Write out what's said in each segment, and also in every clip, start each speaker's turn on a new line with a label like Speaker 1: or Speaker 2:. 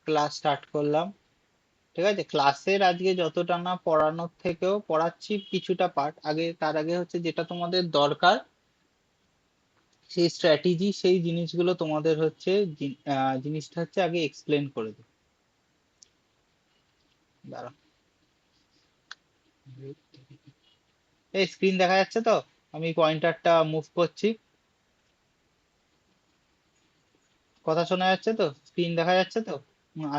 Speaker 1: Class start করলাম। ঠিক আছে, ক্লাসের আজকে যতটা না পড়ানোর থেকেও পড়াচ্ছি কিছুটা পার্ট, আগে তার আগে হচ্ছে যেটা তোমাদের দরকার সেই স্ট্র্যাটেজি সেই জিনিসগুলো তোমাদের হচ্ছে জিনিসটা হচ্ছে আগে এক্সপ্লেন করে দিই। দাঁড়াও, এই স্ক্রিন দেখা যাচ্ছে তো? আমি পয়েন্টারটা মুভ করছি, কথা শোনা যাচ্ছে তো? স্ক্রিন দেখা যাচ্ছে তো?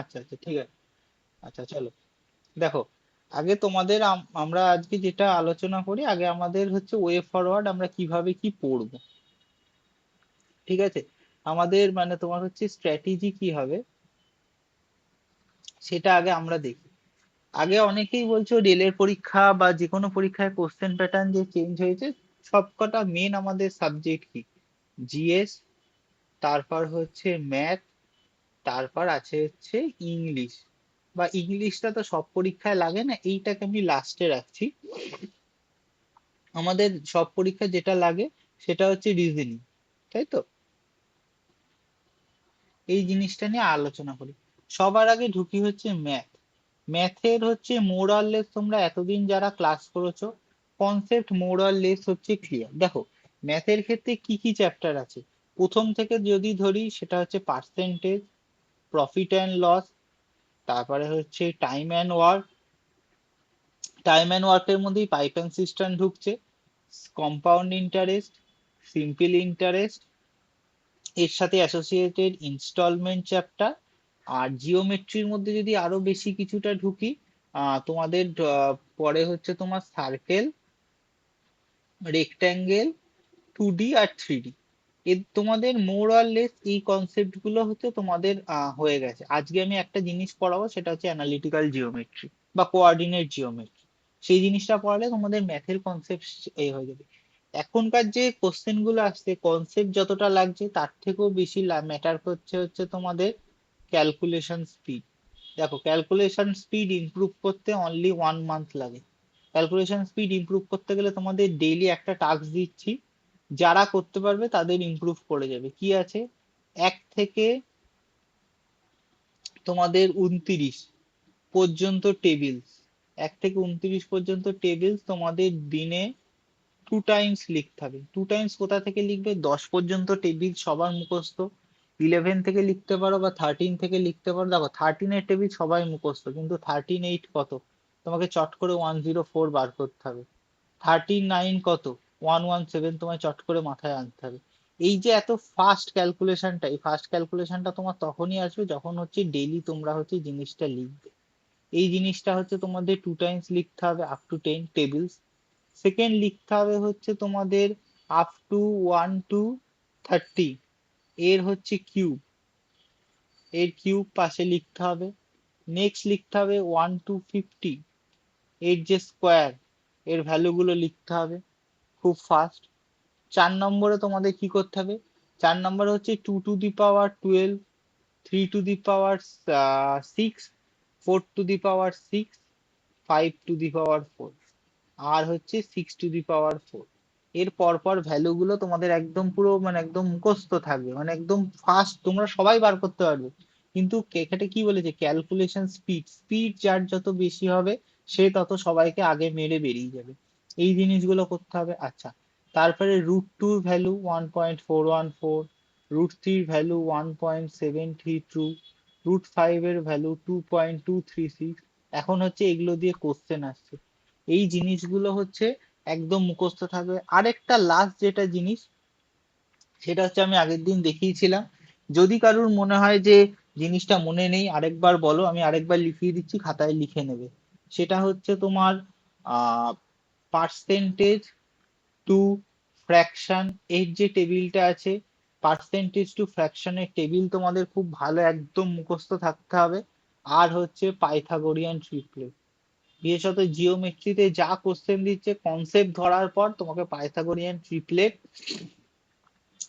Speaker 1: আচ্ছা আচ্ছা, ঠিক আছে। আচ্ছা চলো, দেখো, আগে তোমাদের আমরা আজকে যেটা আলোচনা করি, আগে আমাদের হচ্ছে ওয়ে ফরওয়ার্ড আমরা কিভাবে কি পড়বো। ঠিক আছে, আমাদের মানে তোমার হচ্ছে স্ট্র্যাটেজি কি হবে সেটা আগে আমরা দেখি। আগে অনেকেই বলছো রেলের পরীক্ষা বা যে কোনো পরীক্ষায় কোশ্চেন প্যাটার্ন যে চেঞ্জ হয়েছে, সবকটা মেন আমাদের সাবজেক্ট কি? জিএস, তারপর হচ্ছে ম্যাথ, তারপর আছে হচ্ছে ইংলিশ। বা ইংলিশটা তো সব পরীক্ষায় লাগে না, এইটাকে আমি লাস্টে রাখছি। আমাদের সব পরীক্ষায় যেটা লাগে সেটা হচ্ছে রিজনিং, তাই তো? এই জিনিসটা নিয়ে আলোচনা করি। সবার আগে ঢুকি হচ্ছে ম্যাথ। ম্যাথের হচ্ছে মোরাললেস তোমরা এতদিন যারা ক্লাস করেছো, কনসেপ্ট মোরাললেস হচ্ছে ক্লিয়ার। দেখো, ম্যাথের ক্ষেত্রে কি কি চ্যাপ্টার আছে, প্রথম থেকে যদি ধরি সেটা হচ্ছে পার্সেন্টেজ, প্রফিট অ্যান্ড লস, তারপরে হচ্ছে time and work. Time and ওয়ার্কের মধ্যেই পাইপ অ্যান্ড সিস্টেম ঢুকছে, কম্পাউন্ড ইন্টারেস্ট, সিম্পল ইন্টারেস্ট, এর সাথে অ্যাসোসিয়েটেড ইনস্টলমেন্ট চ্যাপ্টার। আর জিওমেট্রির মধ্যে যদি আরো বেশি কিছুটা ঢুকি, তোমাদের পরে হচ্ছে তোমার সার্কেল, রেক্ট্যাঙ্গেল, 2D আর 3D। এর তোমাদের মোর অর লেস এই কনসেপ্ট গুলো হচ্ছে তোমাদের হয়ে গেছে। আজকে আমি একটা জিনিস পড়াবো, সেটা হচ্ছে অ্যানালিটিক্যাল জিওমেট্রি বা কোঅর্ডিনেট জিওমেট্রি। সেই জিনিসটা পড়ালে তোমাদের ম্যাথের কনসেপ্ট এই হয়ে যাবে। এখনকার যে কোশ্চেন গুলো আসছে, কনসেপ্ট যতটা লাগছে তার থেকেও বেশি ম্যাটার করছে হচ্ছে তোমাদের ক্যালকুলেশন স্পিড। দেখো, ক্যালকুলেশন স্পিড ইমপ্রুভ করতে অনলি 1 মান্থ লাগে। ক্যালকুলেশন স্পিড ইমপ্রুভ করতে গেলে তোমাদের ডেইলি একটা টাস্ক দিচ্ছি, যারা করতে পারবে তাদের ইমপ্রুভ করে যাবে। কি আছে, 1 থেকে তোমাদের 29 পর্যন্ত টেবিলস, 1 থেকে 29 পর্যন্ত টেবিলস তোমাদের দিনে 2 টাইমস লিখতে হবে। 2 টাইমস কোথা থেকে লিখবে? 10 পর্যন্ত টেবিল সবার মুখস্থ, 11 থেকে লিখতে পারো বা 13 থেকে লিখতে পারো। দেখো, 13-এর টেবিল সবাই মুখস্থ, কিন্তু 13 8 কত তোমাকে চট করে 104 বার করতে হবে। 13 9 কত? 117 তোমায় চট করে মাথায় আনতে হবে। এই যে এত ফাস্ট ক্যালকুলেশনটা, এই ফাস্ট ক্যালকুলেশনটা তোমার তখনই আসবে যখন হচ্ছে ডেইলি তোমরা হচ্ছে জিনিসটা লিখবে। এই জিনিসটা হচ্ছে তোমাদের 2 টাইমস লিখতে হবে, আপ টু 10 টেবিলস। সেকেন্ড লিখতে হবে হচ্ছে তোমাদের আপ টু 1 to 30, এর হচ্ছে কিউব, এর কিউব পাশে লিখতে হবে। নেক্সট লিখতে হবে 1 to 50, এর যে স্কোয়ার, এর ভ্যালু গুলো লিখতে হবে খুব ফাস্ট। 4 নম্বরে তোমাদের কি করতে হবে? 4 নম্বরে হচ্ছে 2 to the power 12, 3 to the power 6, 4 to the power 6, 5 to the power 4, আর হচ্ছে 6 to the power 4। এর পরপর ভ্যালু গুলো তোমাদের একদম পুরো মানে একদম মুখস্থ থাকবে, মানে একদম ফাস্ট তোমরা সবাই বার করতে পারবে। কিন্তু এখানে কি বলেছে, ক্যালকুলেশন স্পিড, স্পিড যার যত বেশি হবে সে তত সবাইকে আগে মেরে বেরিয়ে যাবে। এই জিনিসগুলো করতে হবে। আচ্ছা, তারপরে √2 ভ্যালু 1.414, √3 ভ্যালু 1.732, √5 এর ভ্যালু 2.236। এখন হচ্ছে এগুলো দিয়ে কোশ্চেন আসছে, এই জিনিসগুলো হচ্ছে একদম মুখস্থ থাকবে। আরেকটা লাস্ট যেটা জিনিস, সেটা হচ্ছে আমি আগের দিন দেখিয়েছিলাম, যদি কারুর মনে হয় যে জিনিসটা মনে নেই আরেকবার বলো, আমি আরেকবার লিখিয়ে দিচ্ছি, খাতায় লিখে নেবে। সেটা হচ্ছে তোমার পার্সেন্টেজ টু ফ্র্যাকশন, এর যে টেবিলটা আছে, পার্সেন্টেজ টু ফ্র্যাকশনের টেবিল তোমাদের খুব ভালো একদম মুখস্থ থাকতে হবে। আর হচ্ছে পাইথাগোরিয়ান ট্রিপলেট। বিশেষত জিওমেট্রিতে যা কোশ্চেন দিচ্ছে, কনসেপ্ট ধরার পর তোমাকে পাইথাগোরিয়ান ট্রিপলেট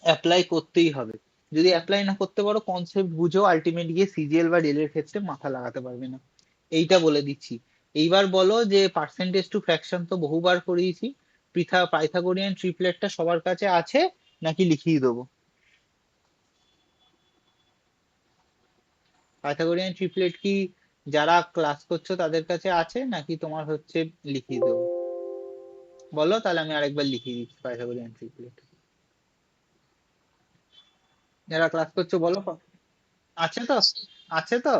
Speaker 1: অ্যাপ্লাই করতেই হবে। যদি অ্যাপ্লাই না করতে পারো, কনসেপ্ট বুঝো, আলটিমেট গিয়ে সিজিএল বা রেলের ক্ষেত্রে মাথা লাগাতে পারবে না। এইটা বলে দিচ্ছি। এইবার বলো যে পার্সেন্টেজ টু ফ্র্যাকশন তো বহুবার করিয়েছি, পাইথাগোরিয়ান ট্রিপলেটটা সবার কাছে আছে নাকি লিখিয়ে দেবো? পাইথাগোরিয়ান ট্রিপলেট কি যারা ক্লাস করছো তাদের কাছে আছে, নাকি তোমার হচ্ছে লিখিয়ে দেবো? বলো তাহলে আমি আরেকবার লিখিয়ে দিচ্ছি পাইথাগোরিয়ান ট্রিপলেট। যারা ক্লাস করছো বলো। আছে তো? আছে তো?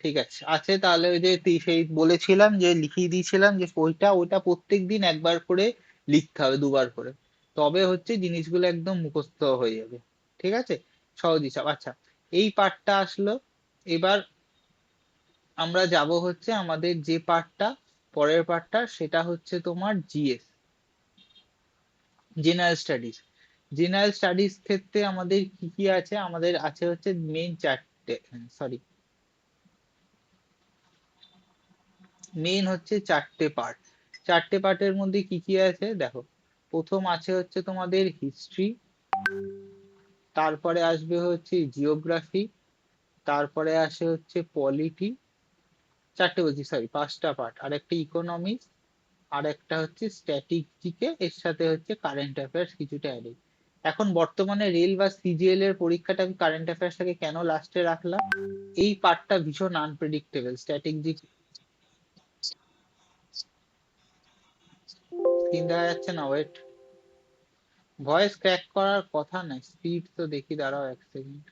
Speaker 1: ঠিক আছে, আছে তাহলে। ওই যে সেই বলেছিলাম যে লিখিয়ে দিয়েছিলাম যে ওইটা ওইটা প্রত্যেক দিন একবার করে লিখতে হবে, দুবার করে। তবে হচ্ছে জিনিসগুলো একদম মুখস্থ হয়ে যাবে। ঠিক আছে, সহজ হিসাব। আচ্ছা, এই পার্টটা আসলো। এবার আমরা যাব হচ্ছে আমাদের যে পার্টটা, পরের পার্টটা, সেটা হচ্ছে তোমার GS, general studies. General studies ক্ষেত্রে আমাদের কি কি আছে? আমাদের আছে হচ্ছে মেইন চারটে, সরি, মেইন হচ্ছে চারটে পার্ট। চারটে পার্টের মধ্যে কি কি আছে দেখো। প্রথম আছে হচ্ছে তোমাদের হিস্ট্রি, তারপরে আসবে হচ্ছে জিওগ্রাফি, তারপরে আসে হচ্ছে পলিটি। চারটে বলছি, সরি, পাঁচটা পার্ট। আর একটা ইকোনমিক্স, আর একটা হচ্ছে স্ট্যাটিক জিকে, এর সাথে হচ্ছে কারেন্ট অ্যাফেয়ার্স কিছুটা অ্যাডেড। এখন বর্তমানে রেল বা সিজিএল এর পরীক্ষাটা আমি কারেন্ট অ্যাফেয়ার্সটাকে কেন লাস্টে রাখলাম? এই পার্টটা ভীষণ আনপ্রেডিক্টেবল, স্ট্যাটিক জিকে। স্ক্রিন দেখা যাচ্ছে না, ওয়েট। ভয়েস ক্র্যাক করার কথা নাই, স্পিড তো দেখি, দাঁড়াও এক সেকেন্ড।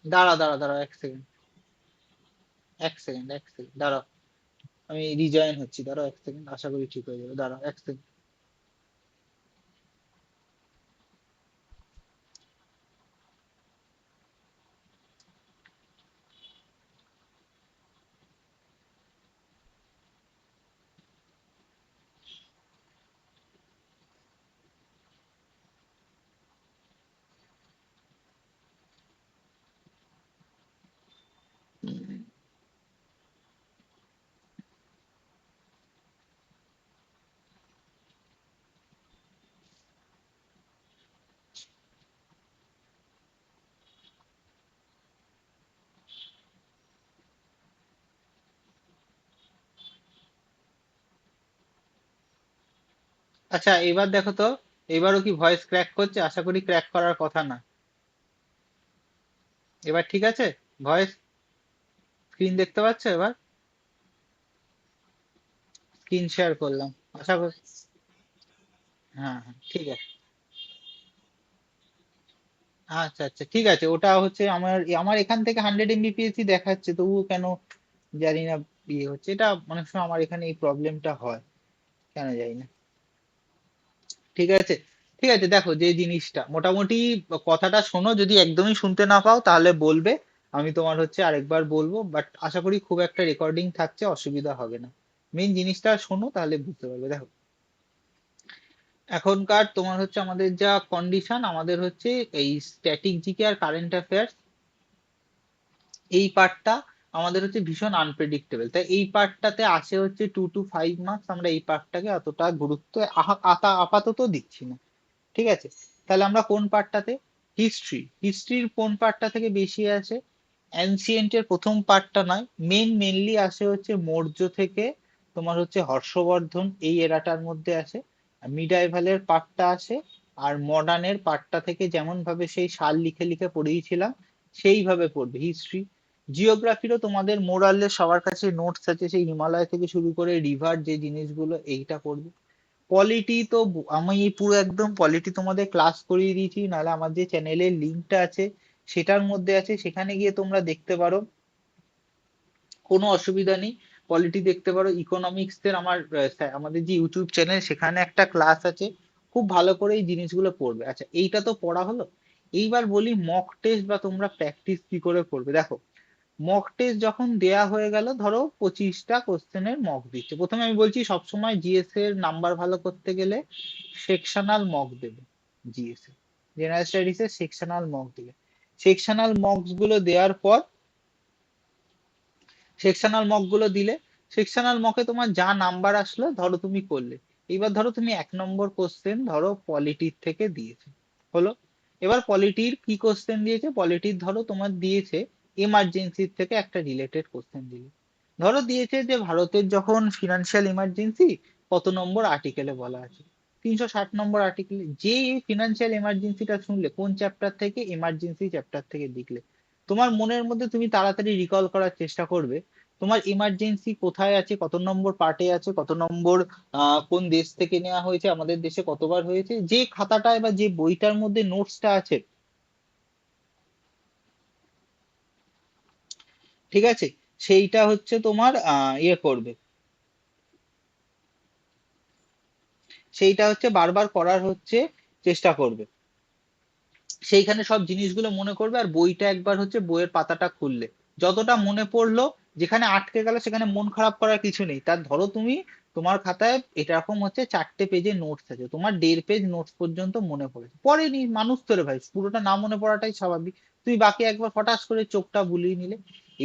Speaker 1: দাঁড়াও এক সেকেন্ড, এক সেকেন্ড দাঁড়াও। আমি রিজয়েন হচ্ছি, দাঁড়াও এক সেকেন্ড, আশা করি ঠিক হয়ে যাবে, দাঁড়াও এক সেকেন্ড। আচ্ছা, এবার দেখো তো, এবারও কি ভয়েস ক্র্যাক করছে? আশা করি ক্র্যাক করার কথা না। এবার ঠিক আছে? ভয়েস, স্ক্রিন দেখতে পাচ্ছ এবার? স্ক্রিন শেয়ার করলাম, আশা করি। হ্যাঁ হ্যাঁ, ঠিক আছে। আচ্ছা আচ্ছা, ঠিক আছে। ওটা হচ্ছে আমার আমার এখান থেকে 100 Mbps দেখাচ্ছে, তবুও কেন জানি না ইয়ে হচ্ছে। এটা অনেক সময় আমার এখানে এই প্রবলেমটা হয়, কেন জানি না। ঠিক আছে, ঠিক আছে। দেখো, যে জিনিসটা মোটামুটি, কথাটা শোনো। যদি একদমই শুনতে না পাও তাহলে বলবে, আমি তোমার হচ্ছে আরেকবার বলবো। বাট আশা করি খুব একটা রেকর্ডিং থাকছে, অসুবিধা হবে না। মেইন জিনিসটা শোনো, তাহলে বুঝতে পারবে। দেখো, এখনকার তোমার হচ্ছে আমাদের যা কন্ডিশন, আমাদের হচ্ছে এই স্ট্যাটিক জিকে আর কারেন্ট অ্যাফেয়ার্স, এই পার্টটা আমাদের হচ্ছে ভীষণ আনপ্রেডিক্টেবল। তাই এই পার্টটাতে আসে হচ্ছে 2 to 5 মার্কস। আমরা এই পার্টটাকে অতটা গুরুত্ব আপাতত দিচ্ছি না। ঠিক আছে, তাহলে আমরা কোন পার্টটাতে? হিস্ট্রি। হিস্ট্রির কোন পার্টটা থেকে বেশি আসে? অ্যানসিয়েন্টের প্রথম পার্টটা নয়, মেনলি আসে হচ্ছে মৌর্য থেকে তোমার হচ্ছে হর্ষবর্ধন, এই এরাটার মধ্যে আসে। মিডাইভালের পার্টটা আসে। আর মডার্নের পার্টটা থেকে যেমন ভাবে সেই সাল লিখে লিখে পড়িয়েছিলাম, সেইভাবে পড়বে হিস্ট্রি। জিওগ্রাফিরও তোমাদের মোরালে সবার কাছে নোটস আছে, সেই হিমালয় থেকে শুরু করে রিভার যে জিনিসগুলো, এইটা পড়বে। পলিটি তো আমি এই পুরো একদম পলিটি তোমাদের ক্লাস করিয়ে দিয়েছি, নাহলে আমার যে চ্যানেলের লিঙ্কটা আছে সেটার মধ্যে আছে, সেখানে গিয়ে তোমরা দেখতে পারো, কোনো অসুবিধা নেই। পলিটি দেখতে পারো। ইকোনমিক্স এর আমার আমাদের যে ইউটিউব চ্যানেল, সেখানে একটা ক্লাস আছে, খুব ভালো করে এই জিনিসগুলো পড়বে। আচ্ছা, এইটা তো পড়া হলো। এইবার বলি মক টেস্ট বা তোমরা প্র্যাকটিস কি করে করবে। দেখো, মক টেস্ট যখন দেয়া হয়ে গেল, ধরো 25টা কোশ্চেনের মক দিচ্ছে। প্রথমে আমি বলছি, সবসময় জিএস এর নাম্বার ভালো করতে গেলে সেকশনাল মক দেবে। জিএস এ, জেনারেল স্টাডিজ এর সেকশনাল মক দিবে। সেকশনাল মকস গুলো দেওয়ার পর, সেকশনাল মক গুলো দিলে, সেকশনাল মকে তোমার যা নাম্বার আসলো ধরো তুমি করলে। এবার ধরো তুমি 1 নম্বর কোশ্চেন ধরো পলিটির থেকে দিয়েছে, হলো। এবার পলিটির কি কোশ্চেন দিয়েছে? পলিটির ধরো তোমার দিয়েছে এমার্জেন্সির থেকে একটা রিলেটেড কোশ্চেন দিলে। ধরো দিয়েছে যে ভারতের যখন ফিনান্সিয়াল ইমার্জেন্সি কত নম্বর আর্টিকেলে বলা আছে, 360 নম্বর আর্টিকেলে। যে ফিনান্সিয়াল এমার্জেন্সিটা শুনলে কোন চ্যাপ্টার থেকে? এমার্জেন্সি চ্যাপ্টার থেকে লিখলে। তোমার মনের মধ্যে তুমি তাড়াতাড়ি রিকল করার চেষ্টা করবে তোমার ইমার্জেন্সি কোথায় আছে, কত নম্বর পার্টে আছে, কত নম্বর কোন দেশ থেকে নেওয়া হয়েছে, আমাদের দেশে কতবার হয়েছে, যে খাতাটায় বা যে বইটার মধ্যে নোটসটা আছে, ঠিক আছে, সেইটা হচ্ছে তোমার ইয়ে করবে, সেইটা হচ্ছে বারবার করার হচ্ছে চেষ্টা করবে, সেইখানে সব জিনিসগুলো মনে করবে। আর বইটা একবার হচ্ছে বইয়ের পাতাটা খুললে যতটা মনে পড়লো, যেখানে আটকে গেল সেখানে মন খারাপ করার কিছু নেই। তার ধরো তুমি তোমার খাতায় এরকম হচ্ছে 4টে পেজে নোটস আছে, তোমার 1.5 পেজ নোটস পর্যন্ত মনে পড়েছে, পড়েনি মানুষ তো রে ভাই, পুরোটা না মনে পড়াটাই স্বাভাবিক, তুমি বাকি একবার হঠাৎ করে চোখটা বুলিয়ে নিলে।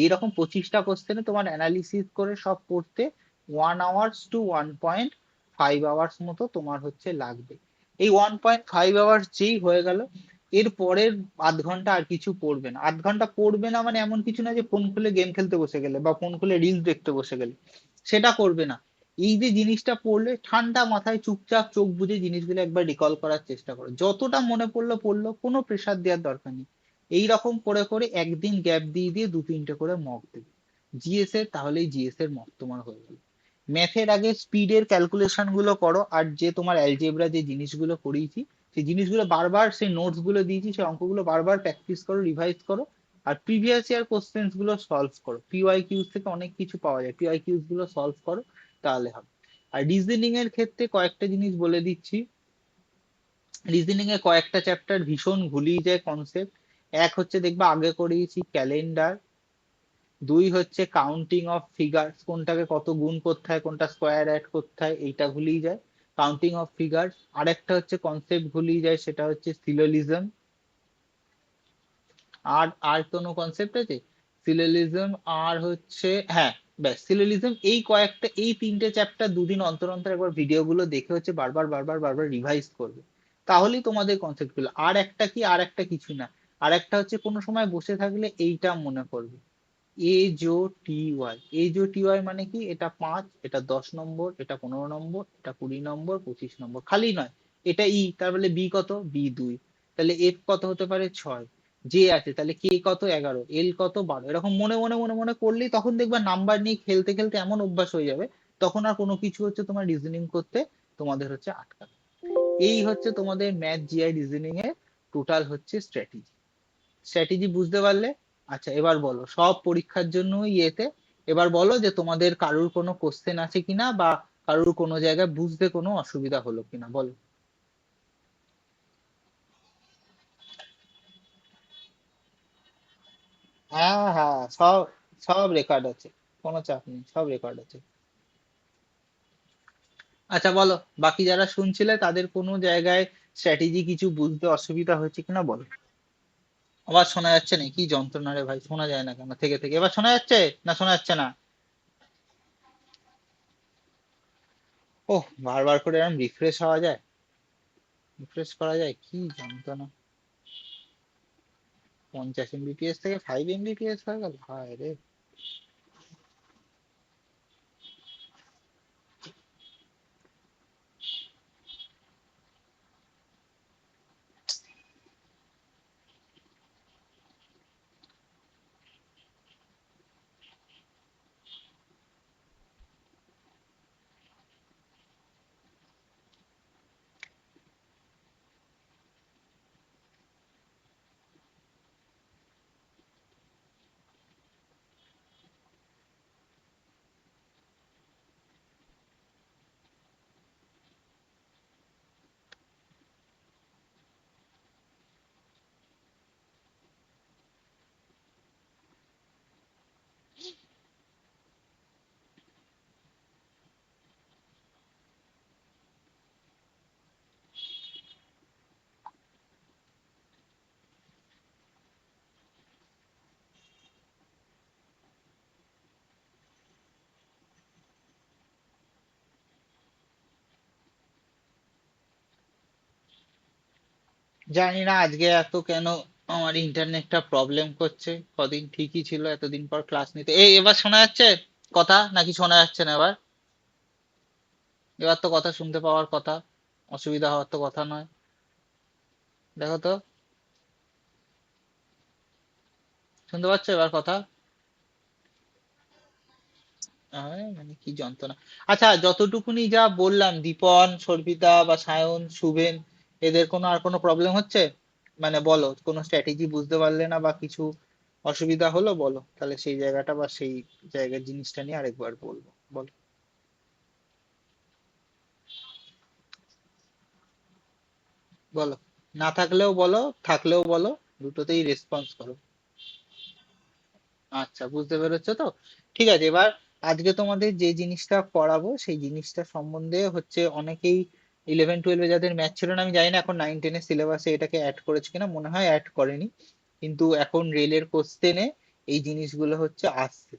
Speaker 1: এইরকম 25টা কোশ্চেনে তোমার অ্যানালিসিস করে সব পড়তে 1 আওয়ার্স to 1.5 আওয়ার্স মতো তোমার হচ্ছে লাগবে। এই 1.5 আওয়ার্স যেই হয়ে গেল, এর পরের আধ ঘন্টা আর কিছু পড়বে না। আধ ঘন্টা পড়বে না মানে এমন কিছু না যে ফোন খুলে গেম খেলতে বসে গেলে বা ফোন খুলে রিলস দেখতে বসে গেলে, সেটা করবে না। এই যে জিনিসটা পড়লে ঠান্ডা মাথায় চুপচাপ চোখ বুজে জিনিসগুলো একবার রিকল করার চেষ্টা করো, যতটা মনে পড়লো পড়লো, কোনো প্রেসার দেওয়ার দরকার নেই। এইরকম করে করে একদিন গ্যাপ দিয়ে দিয়ে 2-3টে করে মক দেবে জিএস এর, তাহলেই জিএস এর মক তোমার হয়ে গেল। ম্যাথের আগে স্পিডের ক্যালকুলেশন গুলো করো, আর যে তোমার অ্যালজেব্রা যে জিনিসগুলো করিয়েছি সেই জিনিসগুলো বারবার, সেই নোটস গুলো দিয়েছি সেই অঙ্কগুলো বারবার প্র্যাকটিস করো, রিভাইজ করো। আর প্রিভিয়াস ইয়ার কোশ্চেন্স গুলো সলভ করো, পিওয়াই কিউজ থেকে অনেক কিছু পাওয়া যায়, পিওয়াই কিউজ গুলো সলভ করো, তাহলে হবে। আর রিজনিং এর ক্ষেত্রে কয়েকটা জিনিস বলে দিচ্ছি। রিজনিং এ কয়েকটা চ্যাপ্টার ভীষণ ভুলিয়ে যায় কনসেপ্ট। এক হচ্ছে দেখবা আগে করিয়েছি ক্যালেন্ডার, দুই হচ্ছে কাউন্টিং অফ ফিগার্স, কোনটাকে কত গুণ করতে হয়, কোনটা স্কোয়ার অ্যাড করতে হয়, এইটা ভুলিয়ে যায় কাউন্টিং অফ ফিগার্স। আরেকটা হচ্ছে কনসেপ্ট ভুলিয়ে যায়, সেটা হচ্ছে সিলোলিজম। আর আর কোনো কনসেপ্ট আছে? সিলোলিজম আর হচ্ছে, হ্যাঁ, ব্যাস সিলোলিজম। এই কয়েকটা, এই 3টে চ্যাপ্টার দুদিন অন্তর অন্তর একবার ভিডিও গুলো দেখে হচ্ছে বারবার বারবার বারবার রিভাইজ করবে, তাহলেই তোমাদের কনসেপ্ট গুলো। আর একটা কি, আর একটা কিছু না, আর একটা হচ্ছে কোনো সময় বসে থাকলে এইটা মনে করবে, এজ ও টি ওয়াই মানে কি, এটা 5, এটা 10 নম্বর, এটা 15 নম্বর, এটা 20 নম্বর, 25 নম্বর, খালি নয়। এটা ই, তার বলে বি কত, বি 2, তাহলে এফ কত হতে পারে 6, জে আছে তাহলে কে কত 11, এল কত 12, এরকম মনে মনে মনে মনে করলেই তখন দেখবা নাম্বার নিয়ে খেলতে খেলতে এমন অভ্যাস হয়ে যাবে, তখন আর কোনো কিছু হচ্ছে তোমার রিজনিং করতে তোমাদের হচ্ছে আটকাবে। এই হচ্ছে তোমাদের ম্যাথ জিআই রিজনিং এর টোটাল হচ্ছে স্ট্র্যাটেজি। স্ট্র্যাটেজি বুঝতে পারলে? আচ্ছা এবার বলো সব পরীক্ষার জন্য ইয়েতে, এবার বলো যে তোমাদের কারুর কোনো কোশ্চেন আছে কিনা, বা কারুর কোনো জায়গায় বুঝতে কোনো অসুবিধা হলো কিনা, বলো। হ্যাঁ হ্যাঁ, সব সব রেকর্ড আছে, কোনো চাপ নেই, সব রেকর্ড আছে। আচ্ছা বলো, বাকি যারা শুনছিলে তাদের কোনো জায়গায় স্ট্র্যাটেজি কিছু বুঝতে অসুবিধা হয়েছে কিনা বলো। আবার শোনা যাচ্ছে না, কি যন্ত্রণা রে ভাই, শোনা যায় না কেন থেকে থেকে, এবার শোনা যাচ্ছে না শোনা যাচ্ছে না? ওহ, বারবার করে এরকম রিফ্রেশ হওয়া যায়, রিফ্রেশ করা যায়, কি যন্ত্রণা। 50 এমবিপিএস থেকে 5 এমবিপিএস হয়ে গেল, হায় রে। জানি না আজকে এত কেন আমার ইন্টারনেটটা প্রবলেম করছে, কদিন ঠিকই ছিল, এতদিন পর ক্লাস নিতে। এই এবার শোনা যাচ্ছে কথা, নাকি শোনা যাচ্ছে না এবার? এবার তো কথা শুনতে পাওয়ার কথা, অসুবিধা হওয়ার তো কথা নয়। দেখো তো। শুনতে পাচ্ছ এবার কথা? মানে কি যন্ত্রণা। আচ্ছা, যতটুকুনি যা বললাম, দীপন, সর্বিতা বা সায়ন, শুভেন, এদের কোনো আর কোনো প্রবলেম হচ্ছে? মানে বলো, কোনো স্ট্র্যাটেজি বুঝতে পারলে না বা কিছু অসুবিধা হলো বলো, তাহলে সেই জায়গাটা বা সেই জায়গার জিনিসটা নিয়ে আরেকবার বলবো, বলো। বলো, না থাকলেও বলো, থাকলেও বলো, দুটোতেই রেসপন্স করো। আচ্ছা, বুঝতে পেরেছো তো? ঠিক আছে, এবার আজকে তোমাদের যে জিনিসটা পড়াবো সেই জিনিসটা সম্বন্ধে হচ্ছে অনেকেই 11-12 যাদের ম্যাথ ছিল না, আমি জানি না এখন 9-10 সিলেবাসে এটাকে অ্যাড করেছে কিনা, মনে হয় অ্যাড করেনি, কিন্তু এখন রেলের কোশ্চেনে এই জিনিসগুলো হচ্ছে আসছে।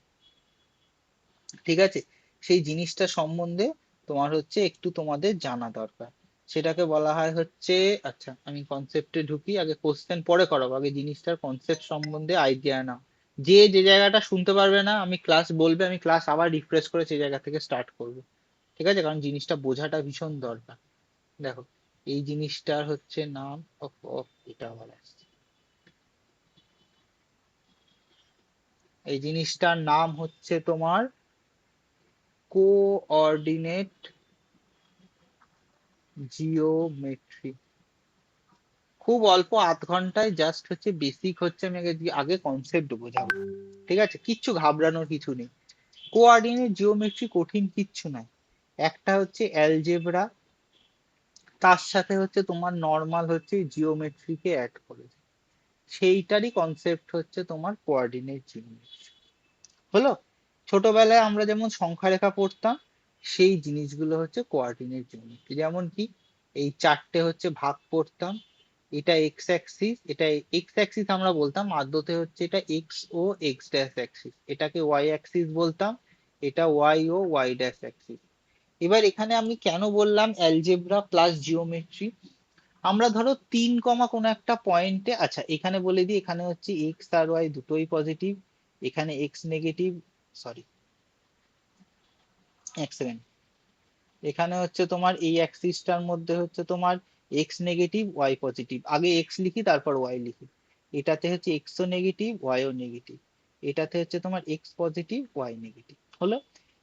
Speaker 1: ঠিক আছে, সেই জিনিসটা সম্বন্ধে তোমার হচ্ছে একটু তোমাদের জানা দরকার। সেটাকে বলা হয় হচ্ছে, আচ্ছা আমি কনসেপ্টে ঢুকি, আগে কোশ্চেন পরে করাবো, আগে জিনিসটার কনসেপ্ট সম্বন্ধে আইডিয়া নাও। যে যে জায়গাটা শুনতে পারবে না, আমি ক্লাস বলবে, আমি ক্লাস আবার রিফ্রেশ করে সেই জায়গা থেকে স্টার্ট করব। ঠিক আছে, কারণ জিনিসটা বোঝাটা ভীষণ দরকার। দেখো, এই জিনিসটার হচ্ছে নাম, অফ অফ এটা আবার আসছে, এই জিনিসটার নাম হচ্ছে তোমার কোঅর্ডিনেট জিওমেট্রি। খুব অল্প আধ ঘন্টায় জাস্ট হচ্ছে বেসিক হচ্ছে আমি আগে আগে কনসেপ্ট বোঝাবো। ঠিক আছে, কিচ্ছু ঘাবড়ানোর কিছু নেই। কোঅর্ডিনেট জিওমেট্রি কঠিন কিচ্ছু নয়। একটা হচ্ছে অ্যালজেব্রা, তার সাথে হচ্ছে তোমার নর্মাল হচ্ছে জিওমেট্রিকে অ্যাড করে, সেইটারই কনসেপ্ট হচ্ছে তোমার কোঅর্ডিনেট জিওমেট্রি। হলো? ছোটবেলায় আমরা যেমন সংখ্যা রেখা পড়তাম, সেই জিনিসগুলো হচ্ছে কোঅর্ডিনেট জিওমেট্রি। যেমন কি, এই চারটে হচ্ছে ভাগ পড়তাম, এটা এক্স অ্যাক্সিস, এটা এক্স অ্যাক্সিস আমরা বলতাম, আদতে হচ্ছে এটা এক্স ও এক্স ড্যাশ অ্যাক্সিস, এটাকে ওয়াই অ্যাক্সিস বলতাম, এটা ওয়াই ও ওয়াই ড্যাশ অ্যাক্সিস। এবার এখানে আমি কেন বললাম অ্যালজেব্রা প্লাস জিওমেট্রি, আমরা ধরো 3, কোনো একটা পয়েন্টে, আচ্ছা এখানে বলে দিই, এখানে হচ্ছে এক্স আর ওয়াই দুটোই পজিটিভ, এখানে এক্স নেগেটিভ, সরি এক সেকেন্ড, এখানে হচ্ছে তোমার এই অ্যাক্সিসটার মধ্যে হচ্ছে তোমার এক্স নেগেটিভ ওয়াই পজিটিভ, আগে এক্স লিখি তারপর ওয়াই লিখি, এটাতে হচ্ছে এক্স ও নেগেটিভ ওয়াই ও নেগেটিভ, এটাতে হচ্ছে তোমার এক্স পজিটিভ ওয়াই নেগেটিভ। হলো?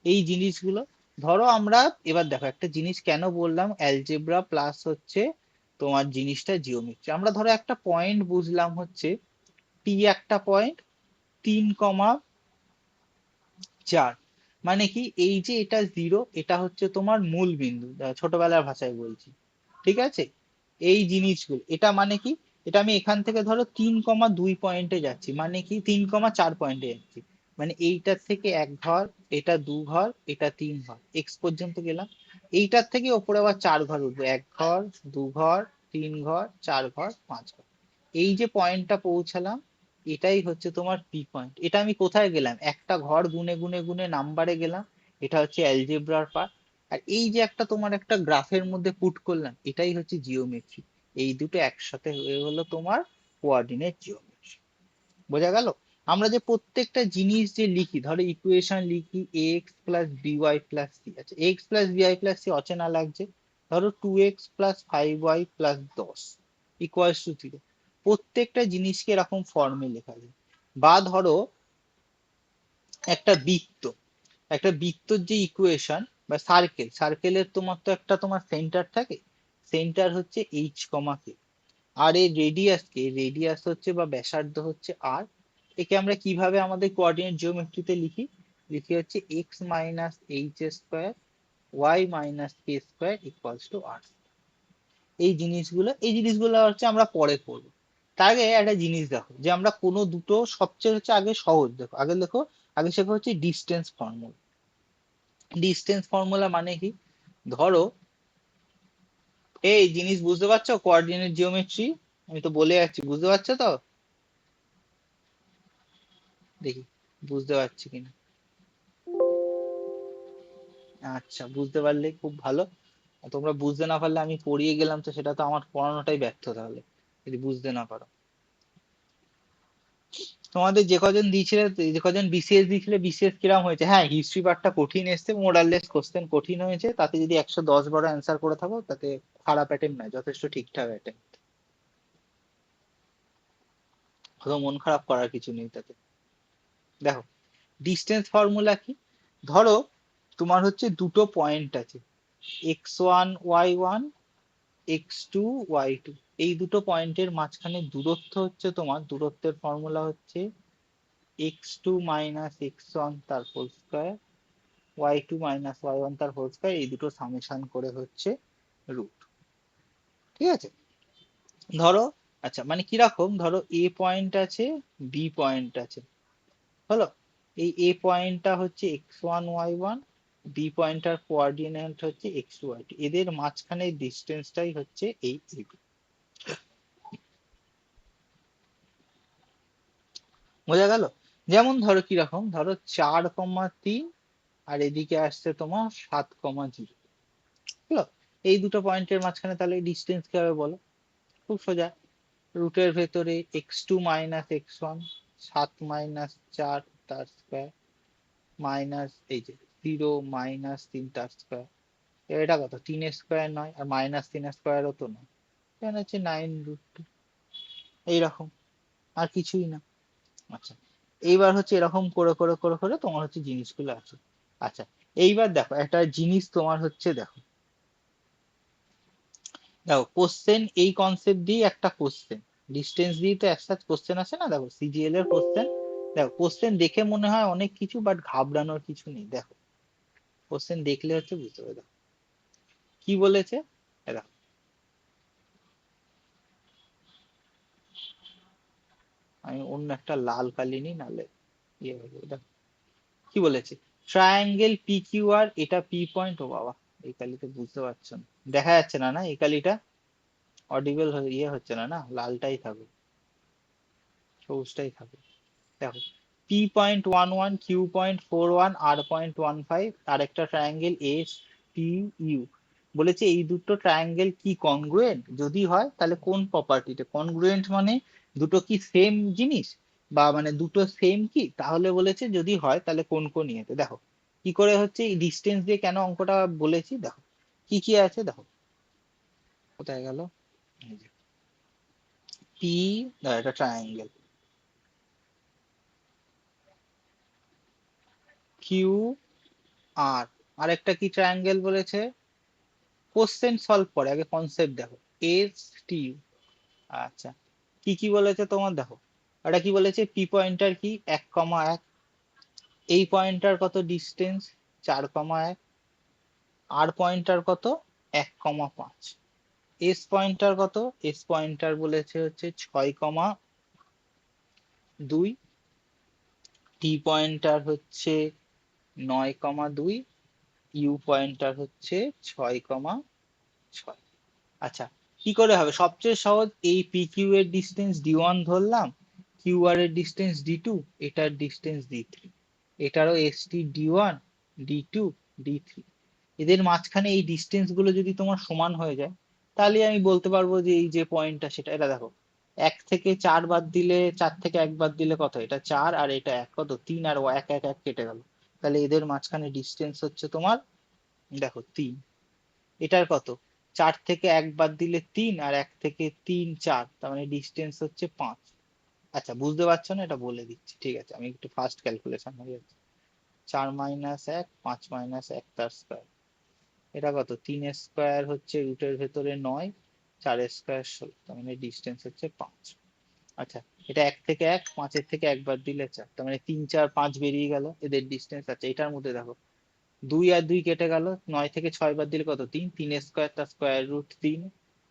Speaker 1: এই জিনিসগুলো ধরো আমরা, এবার দেখো একটা জিনিস কেন বললাম অ্যালজেব্রা প্লাস হচ্ছে তোমার জিনিসটা জিওমেট্রি, আমরা ধরো একটা পয়েন্ট বুঝলাম হচ্ছে পি, একটা পয়েন্ট 3,4, মানে কি এই যে এটা জিরো, এটা হচ্ছে তোমার মূল বিন্দু, ছোটবেলার ভাষায় বলছি। ঠিক আছে, এই জিনিসগুলো এটা মানে কি, এটা আমি এখান থেকে ধরো 3,2 পয়েন্টে যাচ্ছি, মানে কি 3,4 পয়েন্টে যাচ্ছি, মানে এইটার থেকে এক ঘর, এটা দু ঘর, এটা তিন ঘর, এক্স পর্যন্ত গেলাম, এইটার থেকে ওপরে আবার 4 ঘর উঠবো, এক ঘর, দু ঘর, তিন ঘর, 4 ঘর, 5 ঘর, এই যে পয়েন্টটা পৌঁছালাম, এটাই হচ্ছে তোমার পি পয়েন্ট। এটা আমি কোথায় গেলাম, একটা ঘর গুনে গুনে গুনে নাম্বারে গেলাম, এটা হচ্ছে অ্যালজেব্রার পার্ট। আর এই যে একটা তোমার একটা গ্রাফের মধ্যে পুট করলাম, এটাই হচ্ছে জিওমেট্রি। এই দুটো একসাথে হয়ে হলো তোমার কোঅর্ডিনেট জিওমেট্রি। বোঝা গেল? আমরা যে প্রত্যেকটা জিনিস যে লিখি, ধরো ইকুয়েশন লিখি x plus b y plus c, আচ্ছা x plus b y plus c অচেনা লাগছে, ধরো 2x plus 5y plus 10 equals to 0, প্রত্যেকটা জিনিসকে এরকম ফর্মে লেখা যায়। বা ধরো একটা বৃত্ত, একটা বৃত্তর যে ইকুয়েশন, বা সার্কেল, সার্কেলের তোমার তো একটা তোমার সেন্টার থাকে, সেন্টার হচ্ছে এইচ কমা কে, আর এই রেডিয়াস কে, রেডিয়াস হচ্ছে বা ব্যাসার্ধ হচ্ছে আর, একে আমরা কিভাবে আমাদের কোঅর্ডিনেট জিওমেট্রিতে লিখি, লিখি হচ্ছে x minus h square y minus k square equals to r. এই জিনিসগুলো হচ্ছে আমরা পরে করবো। তার আগে একটা জিনিস দেখো, যে আমরা কোনো দুটো সবচেয়ে হচ্ছে আগে সহজ, দেখো আগে দেখো, আগে শেখা হচ্ছে ডিস্টেন্স ফর্মুলা। ডিস্টেন্স ফর্মুলা মানে কি, ধরো এই জিনিস বুঝতে পারছো, কোঅর্ডিনেট জিওমেট্রি, আমি তো বলে যাচ্ছি, বুঝতে পারছো তো? দেখি বুঝতে পারছি কিনা। আচ্ছা, বুঝতে পারলে খুব ভালো। আর তোমরা বুঝতে না পারলে আমি পড়িয়ে গেলাম, তো সেটা তো আমার পড়ানোটাই ব্যর্থ তাহলে, যদি বুঝতে না পারো। তোমাদের যে কজন দিয়েছিলে, যে কজন বিসিএস দিয়েছিলে, বিসিএস কিরাম হয়েছে? হ্যাঁ, হিস্ট্রি পার্টটা কঠিন এসছে, মোরাললেস কোশ্চেন কঠিন হয়েছে, তাতে যদি 110 অ্যান্সার করে থাকো, তাতে খারাপ অ্যাটেম্প নয়, যথেষ্ট ঠিকঠাক অ্যাটেম্প। অত মন খারাপ করার কিছু নেই তাতে। দেখো ডিস্টেন্স ফর্মুলা কি, ধরো তোমার হচ্ছে দুটো পয়েন্ট আছে, x1 y1 x2 y2, এই দুটো পয়েন্টের মাঝখানে দূরত্ব হচ্ছে তোমার, দূরত্বের ফর্মুলা হচ্ছে x2 মাইনাস x1 তার whole square y2 minus y1 তার হোল স্কয়ার, এই দুটো সামেশন করে হচ্ছে রুট। ঠিক আছে, ধরো আচ্ছা মানে কিরকম, ধরো এ পয়েন্ট আছে বি পয়েন্ট আছে, হলো এই এ পয়েন্টটা হচ্ছে x1 y1, বি পয়েন্টটার কোঅর্ডিনেট হচ্ছে x2 y2, এদের মাঝখানে ডিস্টেন্সটাই হচ্ছে এই AB। বোঝা গেল? যেমন ধরো কিরকম, ধরো 4,3 আর এদিকে আসছে তোমার 7,0, বুঝলো? এই দুটো পয়েন্টের মাঝখানে তাহলে ডিস্টেন্স কি হবে বলো? খুব সোজা, রুটের ভেতরে x2 মাইনাস x1, 7 - 4 তার স্কয়ার মাইনাস এই যে 0 - 3 তার স্কয়ার, এটা কত 3 স্কয়ার নয়, আর -3 স্কয়ারও তো নয়, এখানে হচ্ছে 9√2, এইরকম, আর কিছুই না। আচ্ছা, এইবার হচ্ছে এরকম করে করে করে করে তোমার হচ্ছে জিনিসগুলো আছে। আচ্ছা, এইবার দেখো একটা জিনিস তোমার হচ্ছে, দেখো দেখো কোশ্চেন এই কনসেপ্ট দিয়ে একটা কোশ্চেন, ডিস্টেন্স দিয়ে তো একটা কোশ্চেন আসে না, দেখো সিজিএল এর কোশ্চেন, দেখো কোশ্চেন দেখে মনে হয় অনেক কিছু, বাট ঘাবড়ানোর কিছু নেই। দেখো কোশ্চেন দেখলে হচ্ছে বুঝতে হবে। দেখো কি বলেছে, দেখো আমি অন্য একটা লাল কালি নিই, নালে ইয়ে হয়ে যাবে। দেখো কি বলেছে, ট্রায়াঙ্গেল পি কিউ আর, এটা পি পয়েন্ট, ও বাবা এই কালিতে বুঝতে পারছো না, দেখা যাচ্ছে না, না এই কালিটা অডিবল ইয়ে হচ্ছে না, না লালটাই থাকবে, সবুজটাই থাকবে। দেখো P.11, Q.41, R.15, আর একটা ট্রায়াঙ্গেল এস টি ইউ, বলেছে এই দুটো ট্রায়াঙ্গেল কি কনগ্রুয়েন্ট, যদি হয় তাহলে কোন প্রপার্টিতে কনগ্রুয়েন্ট, মানে দুটো কি সেম জিনিস, বা মানে দুটো সেম কি, তাহলে বলেছে যদি হয় তাহলে কোন কোন ইয়েতে। দেখো কি করে হচ্ছে এই ডিস্টেন্স দিয়ে কেন অঙ্কটা বলেছি, দেখো কি কি আছে, দেখো কোথায় গেল, পি, এটা ট্রায়াঙ্গেল কিউ আর, আরেকটা কি ট্রায়াঙ্গেল বলেছে, কোশ্চেন সলভ করে আগে কনসেপ্ট দেখো, এস টি ইউ। আচ্ছা কি কি বলেছে তোমার, দেখো এটা কি বলেছে, পি পয়েন্টার কি 1,1, এই পয়েন্টার কত ডিস্টেন্স 4,1, আর পয়েন্টার কত 1,5, এস পয়েন্টার কত, এস পয়েন্টার বলেছে হচ্ছে 6,2, টি পয়েন্টার হচ্ছে 9,2, ইউ পয়েন্টার হচ্ছে 6,6। আচ্ছা কি করে হবে, সবচেয়ে সহজ, এই পি কিউ এর ডিস্টেন্স ডি1 ধরলাম, কিউ আর এর ডিস্টেন্স ডি2, এটার ডিস্টেন্স ডি3, এটারও এস টি ডি1 ডি2 ডি3, এদের মাঝখানে এই ডিস্টেন্স গুলো যদি তোমার সমান হয়ে যায়, তাহলে আমি বলতে পারবো যে এই যে পয়েন্টটা সেটা, এটা দেখো 1 থেকে 4 বাদ দিলে, 4 থেকে 1 বাদ দিলে কত, এটা 4 আর এটা 1, কত 3, আর 1 1 1 কেটে গেল, তাহলে এদের মাঝখানে ডিস্টেন্স হচ্ছে তোমার, দেখো 3, এটার কত 4 থেকে 1 বাদ দিলে 3, আর 1 থেকে 3 4, তার মানে ডিস্টেন্স হচ্ছে 5। আচ্ছা বুঝতে পারছো না, এটা বলে দিচ্ছি, ঠিক আছে আমি একটু ফাস্ট ক্যালকুলেশন হয়ে যাচ্ছে, 4 - 1, 5 - 1 তার স্কয়ার, এটা কত 3 স্কয়ার হচ্ছে রুটের ভেতরে 9, 4 স্কয়ার 16, তার মানে ডিস্টেন্স হচ্ছে 5। আচ্ছা এটা 1 থেকে 1, 5-এর থেকে 1 বাদ দিলে 4, তার মানে 3 4 5 বেরিয়ে গেল এদের ডিস্টেন্স। আচ্ছা এটার মধ্যে দেখো 2 আর 2 কেটে গেল, 9 থেকে 6 বাদ দিলে কত 3, 3 স্কয়ার তার স্কয়ার রুট 3।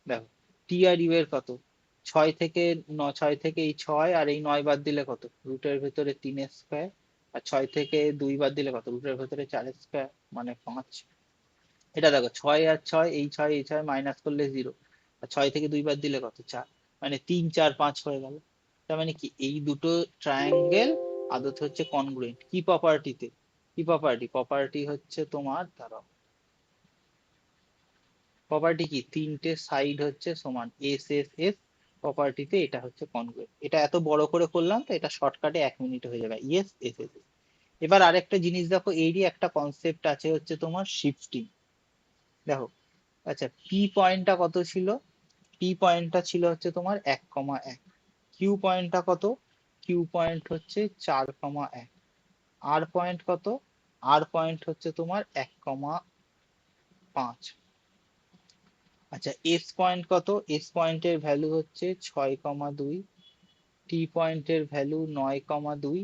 Speaker 1: দেখো টি আর ইউ এর কত, 6 থেকে এই 6 আর এই 9 বাদ দিলে কত, রুটের ভেতরে 3 স্কয়ার, আর 6 থেকে 2 বাদ দিলে কত, রুটের ভেতরে 4 স্কয়ার, মানে 5। এটা দেখো 6 আর 6, এই 6 এই 6 মাইনাস করলে 0, আর 6 থেকে 2 বাদ দিলে কত 4, মানে 3 4 5 হয়ে গেল। তার মানে কি এই দুটো ট্রায়াঙ্গেল আদত হচ্ছে কনগ্রুয়েন্ট, কি প্রপার্টিতে, কি প্রপার্টি, প্রপার্টি হচ্ছে তোমার, ধরো প্রপার্টি কি, তিনটে সাইড হচ্ছে সমান, এস এস এস, প্রপার্টিতে এটা হচ্ছে কনগ্রুয়েন্ট। এটা এত বড় করে করলাম তো, এটা শর্টকাটে 1 মিনিট হয়ে যাবে, ইয়েস এস এস। এবার আরেকটা জিনিস দেখো, এরই একটা কনসেপ্ট আছে হচ্ছে তোমার শিফটিং। দেখো আচ্ছা পি পয়েন্টটা কত ছিল, পি পয়েন্টটা ছিল হচ্ছে তোমার 1,1, কিউ পয়েন্টটা কত? কিউ পয়েন্ট হচ্ছে 4,1। আর পয়েন্ট কত? আর পয়েন্ট হচ্ছে তোমার 1,5। আচ্ছা, এস পয়েন্ট কত? এস পয়েন্টের ভ্যালু হচ্ছে 6,2। টি পয়েন্টের ভ্যালু 9,2।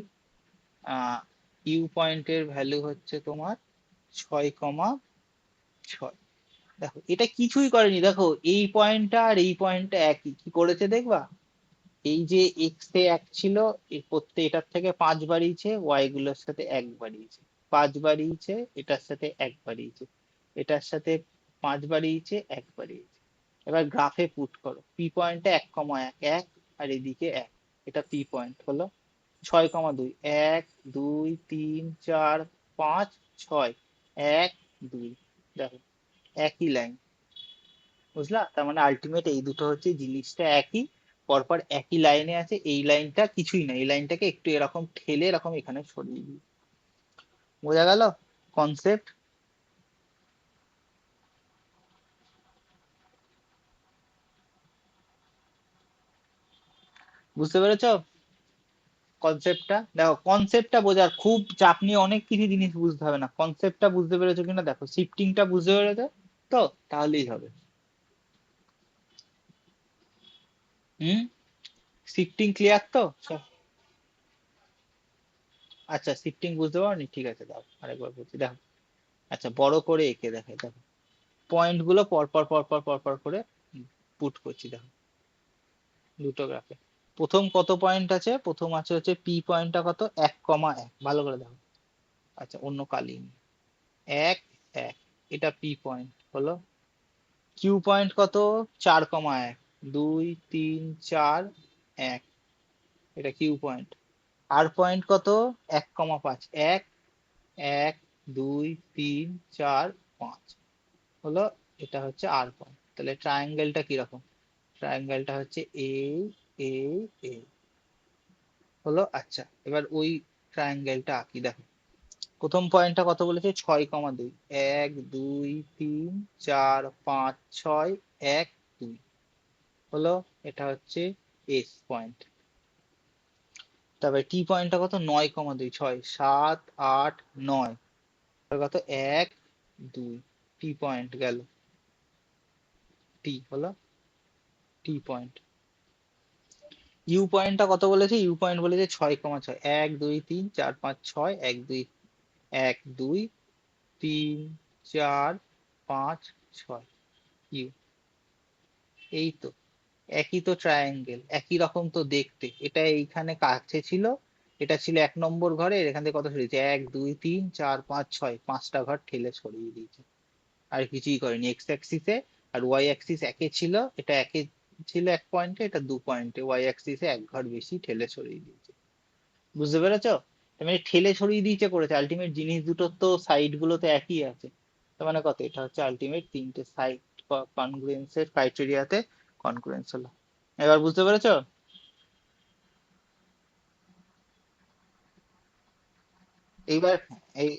Speaker 1: ইউ পয়েন্টের ভ্যালু হচ্ছে তোমার 6,6। দেখো এটা কিছুই করেনি, দেখো এই পয়েন্টটা আর এই পয়েন্টটা একই, কি করেছে দেখবা? এই যে এক্স এ 1 ছিল, এটার থেকে 5 বাড়িয়েছে, ওয়াই গুলোর সাথে 1 বাড়িয়েছে। 5 বাড়িয়েছে, এটার সাথে 1 বাড়িয়েছে, এটার সাথে 5 বাড়িয়েছে, 1 বাড়িয়েছে। এবার গ্রাফে পুট করো, পি পয়েন্টে 1,1 1, আর এদিকে 1। এটা পি পয়েন্ট হলো 6,2। 1 2 3 4 5 6, 1 2। দেখো একই লাইন, বুঝলা? তার মানে আলটিমেট এই দুটো হচ্ছে জিনিসটা একই, পরপর একই লাইনে আছে। এই লাইনটা কিছুই না, এই লাইনটাকে একটু এরকম ঠেলে এরকম এখানে সরিয়ে দিই। বোঝা গেল কনসেপ্ট? বুঝতে পেরেছো কনসেপ্টটা? দেখো কনসেপ্টটা বোঝার খুব চাপ নিয়ে অনেক কিছু জিনিস বুঝতে হবে না, কনসেপ্টটা বুঝতে পেরেছো কিনা দেখো, শিফটিংটা বুঝতে পেরেছো তো? তাহলেই হবে। হুম, শিফটিং ক্লিয়ার তো সব? আচ্ছা, শিফটিং বুঝতে পারোনি, ঠিক আছে দাও আরেকবার বলছি দেখো। আচ্ছা, বড় করে এঁকে দেখে দেখো, পয়েন্ট গুলো পরপর পরপর পরপর করে পুট করছি দেখো দুটো গ্রাফে। প্রথম কত পয়েন্ট আছে? প্রথম আছে হচ্ছে পি পয়েন্টটা কত? 1,1। ভালো করে দেখো। আচ্ছা, অন্য কালি 1 1, এটা পি পয়েন্ট হলো। কিউ পয়েন্ট কত? 4,1। 2 3 4 1, এটা কিউ পয়েন্ট। আর পয়েন্ট কত? 1,5। 1 1 2 3 4 5 হলো, এটা হচ্ছে আর পয়েন্ট। তাহলে ট্রায়াঙ্গেলটা কিরকম? ট্রায়াঙ্গেলটা হচ্ছে এ এ এ হলো। আচ্ছা, এবার ওই ট্রায়াঙ্গেলটা আঁকি দেখো। প্রথম পয়েন্টটা কত বলেছে? 6,2। 1 2 3 4 5 6 1 2 হলো, এটা হচ্ছে এস পয়েন্ট। তারপরে টি পয়েন্টটা কত? 9,2। 6 7 8 9, কত? 1 2। টি পয়েন্ট গেল, টি হলো টি পয়েন্ট। ইউ পয়েন্টটা কত বলেছে? ইউ পয়েন্ট বলেছে 6,6। 1 2 3 4 5 6 1 2 1 2 3 4 5 6 ইউ। এই তো একই তো ট্রায়াঙ্গেল, একই রকম তো দেখতে। এটা এইখানে কাছে ছিল, এটা ছিল 1 নম্বর ঘরে, এখান থেকে কত সরিয়েছে? 1 2 3 4 5 6, 5টা ঘর ঠেলে সরিয়ে দিয়েছে। আর কিছুই করেনি। এক্স অ্যাক্সিসে আর ওয়াই অ্যাক্সিস একে ছিল, এটা একে ছিল 1 পয়েন্টে, এটা 2 পয়েন্টে, ওয়াই অ্যাক্সিসে 1 ঘর বেশি ঠেলে সরিয়ে দিয়েছে। বুঝতে পেরেছো? তার মানে ঠেলে সরিয়ে দিয়েছে করেছে, আলটিমেট জিনিস দুটো তো সাইড গুলো তো একই আছে। তার মানে কত? এটা হচ্ছে আলটিমেট তিনটে সাইড কনগ্রুয়েন্সের ক্রাইটেরিয়াতে কনগ্রুয়েন্স হলো। এবার বুঝতে পেরেছো? এইবার এই,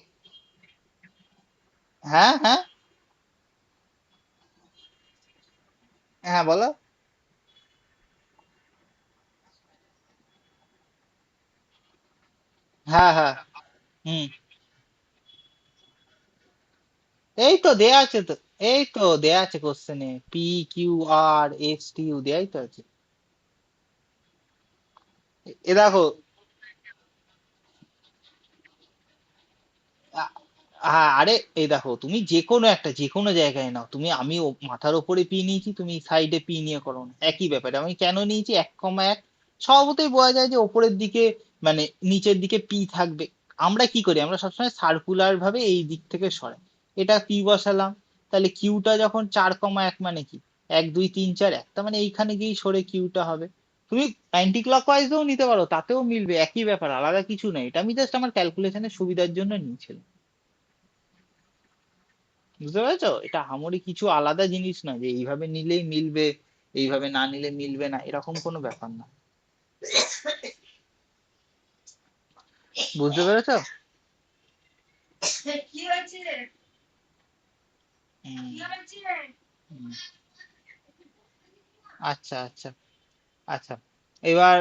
Speaker 1: হ্যাঁ হ্যাঁ হ্যাঁ বলো। হ্যাঁ হ্যাঁ। হুম, এই তো দেয়া আছে তো, এই তো দেয়া আছে কোশ্চেনে, P Q R S T U দেয়াই তো আছে। এ দেখো, হ্যাঁ আরে এই দেখো, তুমি যে কোনো একটা যে কোনো জায়গায় নাও তুমি, আমি মাথার ওপরে পি নিয়েছি, তুমি সাইডে পি নিয়ে করো না, একই ব্যাপারে। আমি কেন নিয়েছি 1,1? স্বভাবতই বোঝা যায় যে ওপরের দিকে মানে নিচের দিকে পি থাকবে। আমরা কি করি? আমরা সবসময় সার্কুলার ভাবে এই দিক থেকে সরাই। এটা পি বসালাম, তাহলে কিউটা যখন 4,1 মানে কি? 1 2 3 4 1, তার মানে এইখানে গিয়েই সরে কিউটা হবে। তুমি অ্যান্টি ক্লকওয়াইজও নিতে পারো, তাতেও মিলবে, একই ব্যাপার, আলাদা কিছু নেই। এটা আমি জাস্ট আমার ক্যালকুলেশনের সুবিধার জন্য নিয়েছিলাম। বুঝতে পেরেছো? এটা আহামরি কিছু আলাদা জিনিস না যে এইভাবে নিলেই মিলবে, এইভাবে না নিলে মিলবে না, এরকম কোনো ব্যাপার না। বুঝতে পেরেছো? হুম, হুম। আচ্ছা আচ্ছা। আচ্ছা, এবার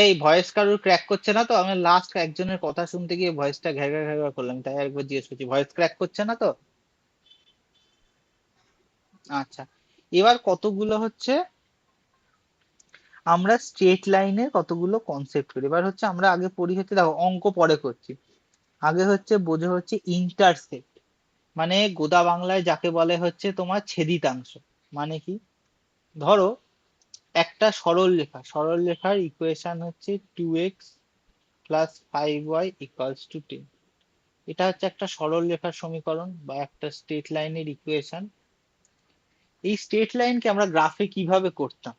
Speaker 1: এই ভয়েস কারোর ক্র্যাক করছে না তো? আমি লাস্ট একজনের কথা শুনতে গিয়ে ভয়েসটা ঘ্যার ঘ্যার ঘ্যার করলাম, তাই একবার জিজ্ঞেস করছি ভয়েস ক্র্যাক করছে না তো? আচ্ছা, এবার কতগুলো হচ্ছে আমরা স্ট্রেট লাইনের কতগুলো কনসেপ্ট করি। এবার হচ্ছে আমরা আগে পড়ি হচ্ছে, দেখো অঙ্ক পরে করছি, আগে হচ্ছে বোঝো হচ্ছে ইন্টারসেক্ট, মানে গোদা বাংলায় যাকে বলে হচ্ছে তোমার ছেদিতাংশ। মানে কি? ধরো একটা সরল রেখার ইকুয়েশন হচ্ছে 2x plus 5y equals to 10। এটা হচ্ছে একটা সরল রেখার সমীকরণ বা একটা স্ট্রেট লাইনের ইকুয়েশন। এই স্ট্রেট লাইনকে আমরা গ্রাফে কিভাবে করতাম?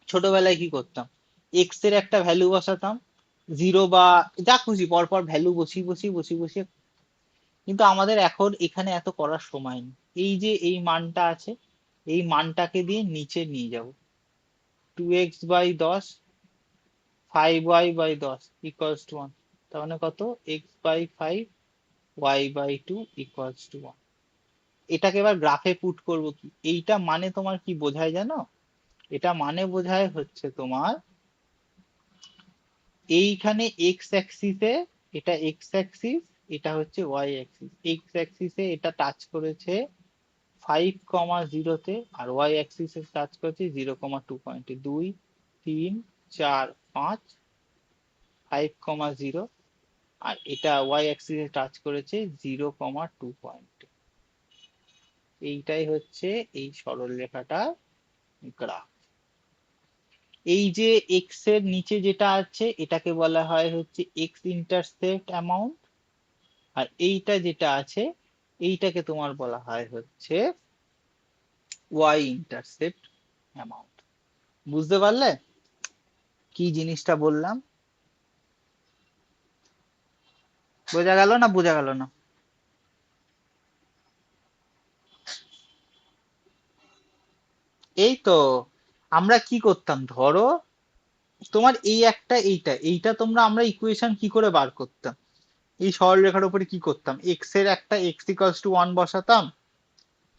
Speaker 1: ছোটবেলায় কি করতাম? এক্স এর একটা ভ্যালু বসাতাম, জিরো বা যা খুশি পরপর ভ্যালু বসিয়ে। কিন্তু আমাদের এখন এখানে এত করার সময় নেই। এই যে এই মানটা আছে, এই মানটাকে দিয়ে নিচে নিয়ে যাব। 2x/10, 5y/10 equals to 1। তার মানে কত? x/5, y/2 equals to 1। এটাকে এবার গ্রাফে পুট করব কি? এইটা মানে তোমার কি বোঝায় জানো? এটা মানে বোঝায় হচ্ছে তোমার এইখানে এক্স অ্যাক্সিসে, এটা এক্স অ্যাক্সিস, এটা হচ্ছে ওয়াই অ্যাক্সিস। এক্স অ্যাক্সিসে এটা টাচ করেছে 5,0 তে, আর ওয়াই অ্যাক্সিসে টাচ করেছে 0,2 পয়েন্টে। 2, 3, 4, 5, 5,0, আর এটা ওয়াই অ্যাক্সিসে টাচ করেছে 0,2 পয়েন্টে। এইটাই হচ্ছে এই সরল রেখাটা গ্রাফ। এই যে এক্স এর নিচে যেটা আছে এটাকে বলা হয় হচ্ছে এক্স ইন্টারসেপ্ট অ্যামাউন্ট, আর এইটা যেটা আছে এইটাকে তোমার বলা হয় হচ্ছে ওয়াই ইন্টারসেপ্ট অ্যামাউন্ট। বুঝতে পারলে কি জিনিসটা বললাম? বোঝা গেল না বোঝা গেল না? এই তো আমরা কি করতাম, ধরো তোমার এই একটা এইটা এইটা তোমরা আমরা ইকুয়েশন কি করে বার করতাম? এই সরলরেখার উপরে কি করতাম, এক্স এর একটা এক্স ইকালস টু 1 বসাতাম,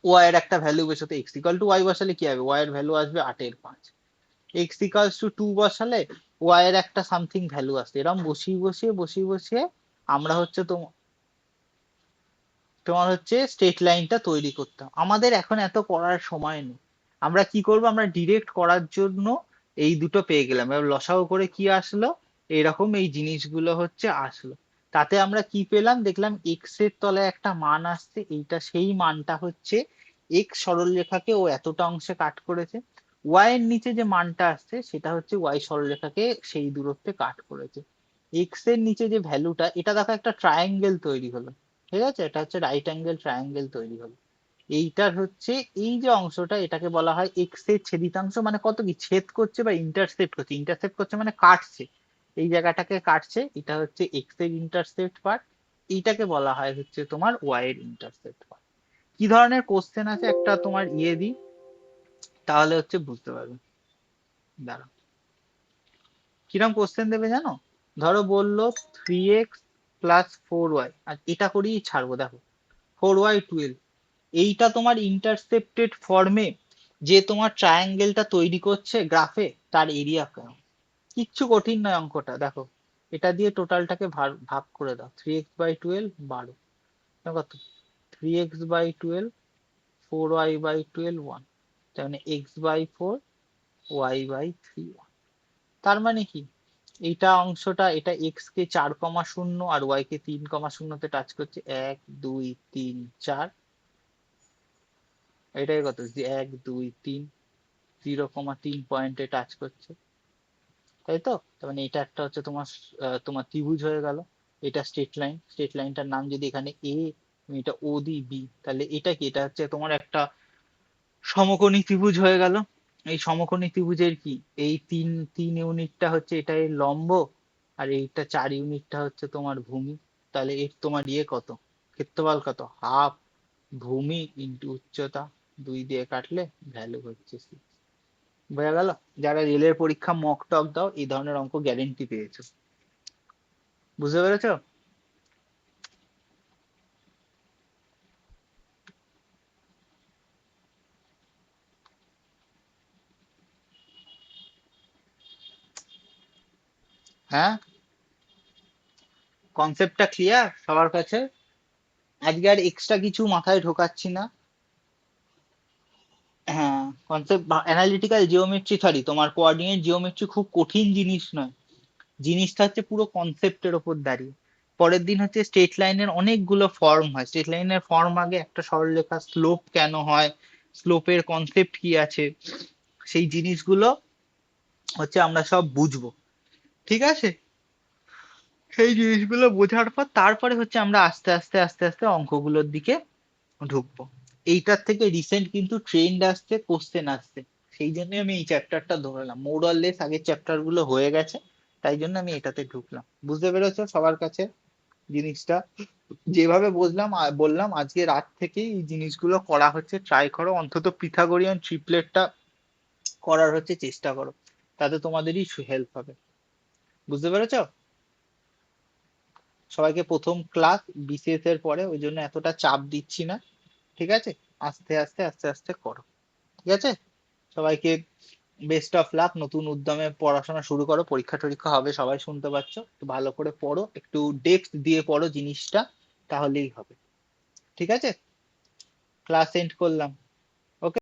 Speaker 1: ওয়াই এর একটা ভ্যালু বসাতে, এক্স ইকাল টু ওয়াই বসালে কি হবে, ওয়াই এর ভ্যালু আসবে 8/5। এক্স ইকালস টু 2 বসালে ওয়াই এর একটা সামথিং ভ্যালু আসবে। এরকম বসিয়ে আমরা হচ্ছে তোমার হচ্ছে স্ট্রেট লাইনটা তৈরি করতাম। আমাদের এখন এত করার সময় নেই। আমরা কি করব, আমরা ডিরেক্ট করার জন্য এই দুটো পেয়ে গেলাম। এবার লসাগু করে কি আসলো, এরকম এই জিনিসগুলো হচ্ছে আসলো। তাতে আমরা কি পেলাম, দেখলাম এক্স এর তলায় একটা মান আসছে, এইটা সেই মানটা হচ্ছে এক্স সরলরেখাকে ও এতটা অংশে কাট করেছে। ওয়াই এর নিচে যে মানটা আসছে সেটা হচ্ছে ওয়াই সরলরেখাকে সেই দূরত্বে কাট করেছে। এক্স এর নিচে যে ভ্যালুটা, এটা দেখো একটা ট্রায়াঙ্গেল তৈরি হলো, ঠিক আছে? এটা হচ্ছে রাইট অ্যাঙ্গেল ট্রায়াঙ্গেল তৈরি হলো। এইটার হচ্ছে এই যে অংশটা এটাকে বলা হয় এক্স এর ছেদিতাংশ। মানে কত কি ছেদ করছে বা ইন্টারসেক্ট করছে, ইন্টারসেক্ট করছে মানে কাটছে, এই জায়গাটাকে কাটছে, এটা হচ্ছে এক্স এর ইন্টারসেপ্ট পার্ট। এইটাকে বলা হয় হচ্ছে তোমার ওয়াই এর ইন্টারসেপ্ট পার্ট। কি ধরনের কোশ্চেন আছে একটা তোমার দিই, তাহলে হচ্ছে বুঝতে পারবে। দাঁড়াও, কিরকম কোশ্চেন দেবে জানো? ধরো বললো 3x+4y, আর এটা করেই ছাড়বো। দেখো 4y12, এইটা তোমার ইন্টারসেপ্টেড ফর্মে যে তোমার ট্রায়াঙ্গেলটা তৈরি করছে গ্রাফে, তার এরিয়া কেমন। কিচ্ছু কঠিন নয় অঙ্কটা। দেখো এটা দিয়ে টোটালটাকে ভাগ করে দাও, 3x/12 12, কত? 3x/12, 4y/12 1, তার মানে x/4, y/3 1। তার মানে কি, এইটা অংশটা এটা এক্স কে 4,0 আর ওয়াই কে 3,0 তে টাচ করছে, 1 2 3 4। এটাই কত, যে 1 2 3, 0,3 পয়েন্টে টাচ করছে, তাই তো? তার মানে এটা একটা হচ্ছে তোমার তোমার ত্রিভুজ হয়ে গেল। এটা স্ট্রেট লাইন, স্ট্রেট লাইনটার নাম যদি এখানে এ, এটা ও দি বি, তাহলে এটা কি, এটা হচ্ছে তোমার একটা সমকোণী ত্রিভুজ হয়ে গেল। এই সমকোণী ত্রিভুজের কি, এই তিন তিন ইউনিটটা হচ্ছে এটা এর লম্ব, আর এইটা 4 ইউনিটটা হচ্ছে তোমার ভূমি। তাহলে এর তোমার কত, ক্ষেত্রফল কত, হাফ ভূমি ইন্টু উচ্চতা, 2 দিয়ে কাটলে ভ্যালু হচ্ছে 6। বোঝা গেল? যারা রেলের পরীক্ষা মক টক দাও এই ধরনের অঙ্ক গ্যারেন্টি পেয়েছো। বুঝতে পেরেছো? হ্যাঁ, কনসেপ্টটা ক্লিয়ার সবার কাছে? আজকে আর এক্সট্রা কিছু মাথায় ঢোকাচ্ছি না। হ্যাঁ, কনসেপ্ট অ্যানালিটিক্যাল জিওমেট্রি সরি, তোমার কোঅর্ডিনেট জিওমেট্রি খুব কঠিন জিনিস নয়। জিনিসটা হচ্ছে পুরো কনসেপ্টের ওপর দাঁড়িয়ে। পরের দিন হচ্ছে স্ট্রেট লাইনের অনেকগুলো ফর্ম হয়, স্ট্রেট লাইনের ফর্ম আগে একটা সরলরেখা স্লোপ কেন হয়, স্লোপের কনসেপ্ট কি আছে, সেই জিনিসগুলো হচ্ছে আমরা সব বুঝবো। ঠিক আছে, সেই জিনিসগুলো বোঝার পর তারপরে হচ্ছে আমরা আস্তে আস্তে আস্তে আস্তে অঙ্কগুলোর দিকে ঢুকবো। এইটার থেকে রিসেন্ট কিন্তু ট্রেন্ড আসছে, কোশ্চেন আসছে, সেই জন্য আমি এই চ্যাপ্টারটা ধরলাম। মোরাললেস আগের চ্যাপ্টার গুলো হয়ে গেছে, তাই জন্য আমি এটাতে ঢুকলাম। বুঝতে পেরেছো সবার কাছে জিনিসটা? যেভাবে বুঝলাম বললাম, আজকে রাত থেকেই এই জিনিসগুলো করা হচ্ছে, ট্রাই করো অন্তত পিথাগোরিয়ান ট্রিপলেটটা করার হচ্ছে চেষ্টা করো, তাতে তোমাদেরই হেল্প হবে। বুঝতে পেরেছো? সবাইকে প্রথম ক্লাস বিসিএস এর পরে, ওই জন্য এতটা চাপ দিচ্ছি না। ঠিক আছে, আস্তে আস্তে আস্তে আস্তে করো। ঠিক আছে, সবাইকে বেস্ট অফ লাক, নতুন উদ্যমে পড়াশোনা শুরু করো, পরীক্ষা টরীক্ষা হবে সবাই শুনতে পাচ্ছ, একটু ভালো করে পড়ো, একটু ডেপথ দিয়ে পড়ো জিনিসটা, তাহলেই হবে। ঠিক আছে, ক্লাস এন্ড করলাম।